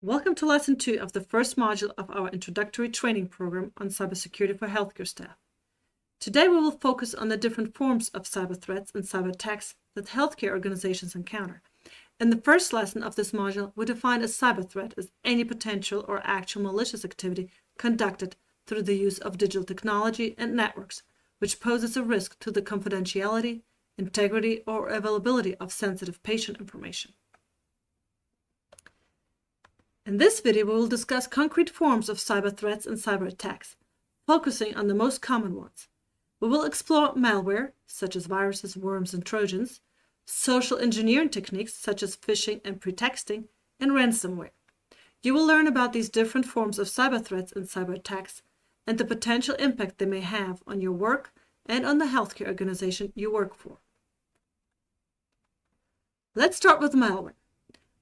Welcome to Lesson 2 of the first module of our Introductory training program on cybersecurity for healthcare staff. Today we will focus on the different forms of cyber threats and cyber attacks that healthcare organizations encounter. In the first lesson of this module, we define a cyber threat as any potential or actual malicious activity conducted through the use of digital technology and networks, which poses a risk to the confidentiality, integrity, or availability of sensitive patient information. In this video, we will discuss concrete forms of cyber threats and cyber attacks, focusing on the most common ones. We will explore malware, such as viruses, worms, and Trojans, social engineering techniques, such as phishing and pretexting, and ransomware. You will learn about these different forms of cyber threats and cyber attacks, and the potential impact they may have on your work and on the healthcare organization you work for. Let's start with malware.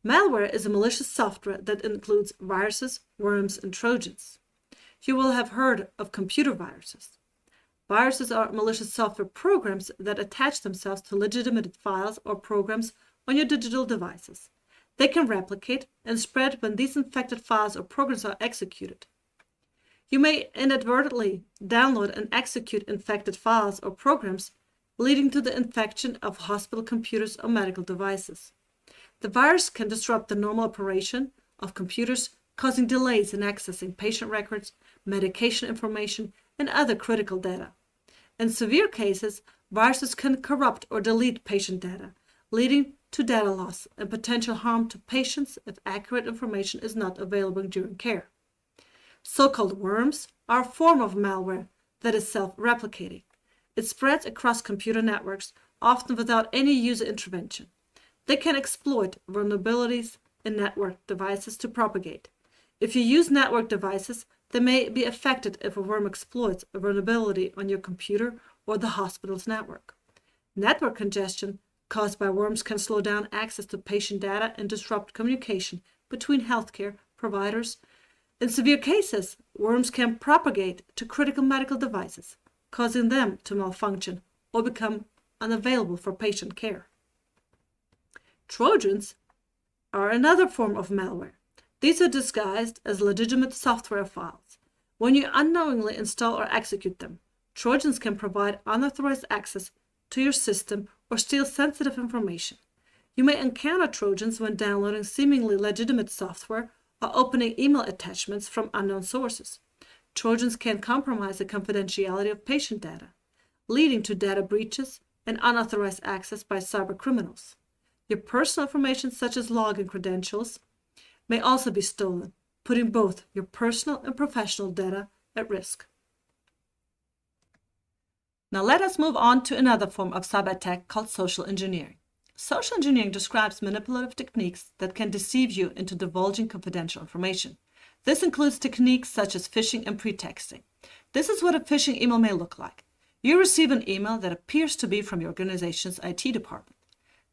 Malware is a malicious software that includes viruses, worms, and Trojans. You will have heard of computer viruses. Viruses are malicious software programs that attach themselves to legitimate files or programs on your digital devices. They can replicate and spread when these infected files or programs are executed. You may inadvertently download and execute infected files or programs, leading to the infection of hospital computers or medical devices. The virus can disrupt the normal operation of computers, causing delays in accessing patient records, medication information, and other critical data. In severe cases, viruses can corrupt or delete patient data, leading to data loss and potential harm to patients if accurate information is not available during care. So-called worms are a form of malware that is self-replicating. It spreads across computer networks, often without any user intervention. They can exploit vulnerabilities in network devices to propagate. If you use network devices, they may be affected if a worm exploits a vulnerability on your computer or the hospital's network. Network congestion caused by worms can slow down access to patient data and disrupt communication between healthcare providers. In severe cases, worms can propagate to critical medical devices, causing them to malfunction or become unavailable for patient care. Trojans are another form of malware. These are disguised as legitimate software files. When you unknowingly install or execute them, Trojans can provide unauthorized access to your system or steal sensitive information. You may encounter Trojans when downloading seemingly legitimate software or opening email attachments from unknown sources. Trojans can compromise the confidentiality of patient data, leading to data breaches and unauthorized access by cyber criminals. Your personal information, such as login credentials, may also be stolen, putting both your personal and professional data at risk. Now let us move on to another form of cyber attack called social engineering. Social engineering describes manipulative techniques that can deceive you into divulging confidential information. This includes techniques such as phishing and pretexting. This is what a phishing email may look like. You receive an email that appears to be from your organization's IT department.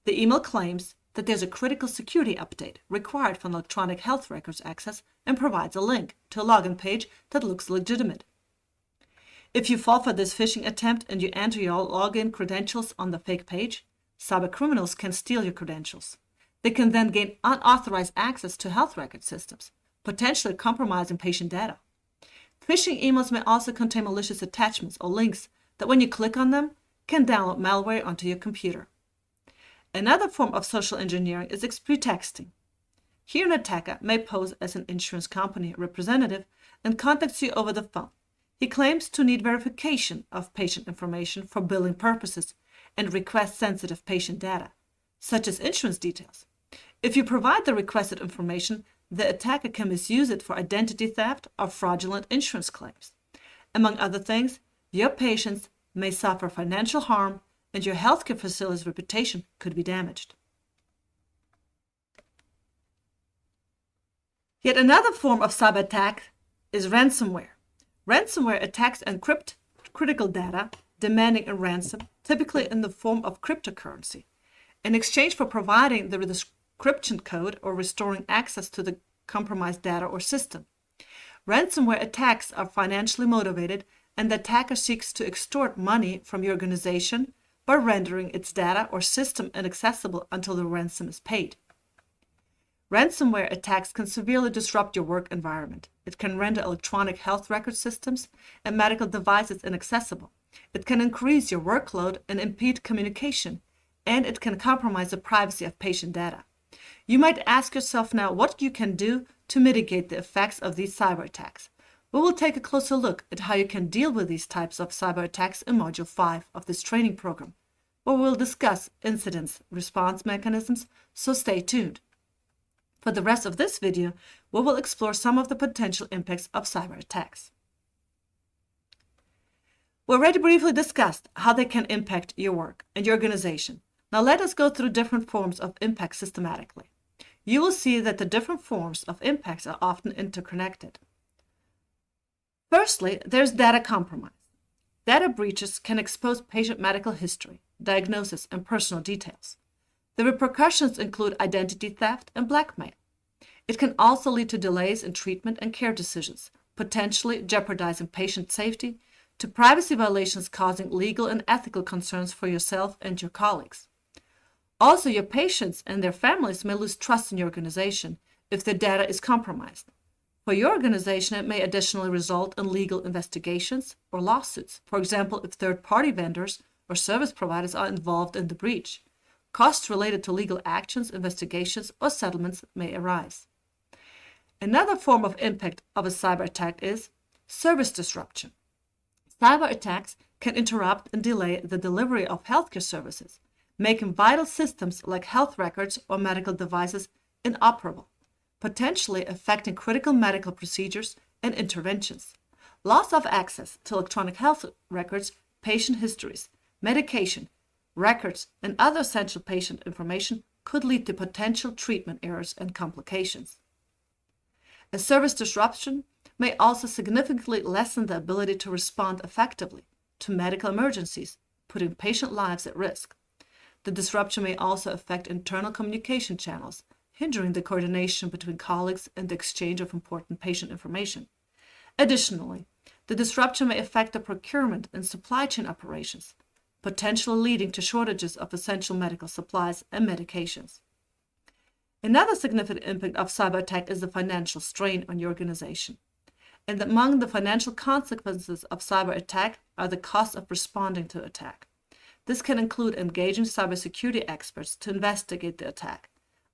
The email claims that there's a critical security update required for electronic health records access and provides a link to a login page that looks legitimate. If you fall for this phishing attempt and you enter your login credentials on the fake page, cybercriminals can steal your credentials. They can then gain unauthorized access to health record systems, potentially compromising patient data. Phishing emails may also contain malicious attachments or links that, when you click on them, can download malware onto your computer. Another form of social engineering is pretexting. Here, an attacker may pose as an insurance company representative and contacts you over the phone. He claims to need verification of patient information for billing purposes and requests sensitive patient data, such as insurance details. If you provide the requested information, the attacker can misuse it for identity theft or fraudulent insurance claims. Among other things, your patients may suffer financial harm and your healthcare facility's reputation could be damaged. Yet another form of cyber attack is ransomware. Ransomware attacks encrypt critical data, demanding a ransom, typically in the form of cryptocurrency, in exchange for providing the decryption code or restoring access to the compromised data or system. Ransomware attacks are financially motivated, and the attacker seeks to extort money from your organization by rendering its data or system inaccessible until the ransom is paid. Ransomware attacks can severely disrupt your work environment. It can render electronic health record systems and medical devices inaccessible. It can increase your workload and impede communication, and it can compromise the privacy of patient data. You might ask yourself now what you can do to mitigate the effects of these cyber attacks. We will take a closer look at how you can deal with these types of cyber attacks in Module 5 of this training program, where we'll discuss incident response mechanisms, so stay tuned. For the rest of this video, we will explore some of the potential impacts of cyber attacks. We already briefly discussed how they can impact your work and your organization. Now let us go through different forms of impact systematically. You will see that the different forms of impacts are often interconnected. Firstly, there's data compromise. Data breaches can expose patient medical history, diagnosis, and personal details. The repercussions include identity theft and blackmail. It can also lead to delays in treatment and care decisions, potentially jeopardizing patient safety, to privacy violations causing legal and ethical concerns for yourself and your colleagues. Also, your patients and their families may lose trust in your organization if their data is compromised. For your organization, it may additionally result in legal investigations or lawsuits. For example, if third-party vendors or service providers are involved in the breach. Costs related to legal actions, investigations, or settlements may arise. Another form of impact of a cyber attack is service disruption. Cyber attacks can interrupt and delay the delivery of healthcare services, making vital systems like health records or medical devices inoperable, potentially affecting critical medical procedures and interventions. Loss of access to electronic health records, patient histories, medication, records, and other essential patient information could lead to potential treatment errors and complications. A service disruption may also significantly lessen the ability to respond effectively to medical emergencies, putting patient lives at risk. The disruption may also affect internal communication channels, hindering the coordination between colleagues and the exchange of important patient information. Additionally, the disruption may affect the procurement and supply chain operations, potentially leading to shortages of essential medical supplies and medications. Another significant impact of cyber attack is the financial strain on your organization. And among the financial consequences of cyber attack are the costs of responding to attack. This can include engaging cybersecurity experts to investigate the attack,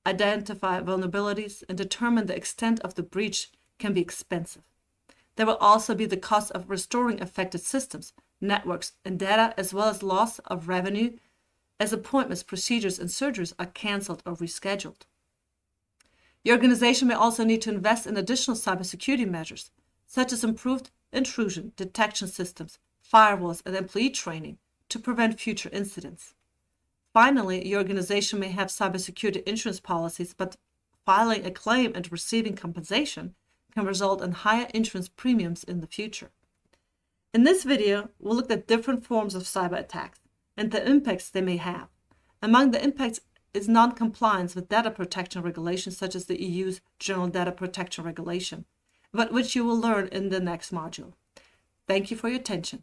identify vulnerabilities, and determine the extent of the breach can be expensive. There will also be the cost of restoring affected systems, networks, and data, as well as loss of revenue as appointments, procedures, and surgeries are canceled or rescheduled. Your organization may also need to invest in additional cybersecurity measures, such as improved intrusion detection systems, firewalls, and employee training to prevent future incidents. Finally, your organization may have cybersecurity insurance policies, but filing a claim and receiving compensation can result in higher insurance premiums in the future. In this video, we'll look at different forms of cyber attacks and the impacts they may have. Among the impacts is non-compliance with data protection regulations such as the EU's General Data Protection Regulation, about which you will learn in the next module. Thank you for your attention.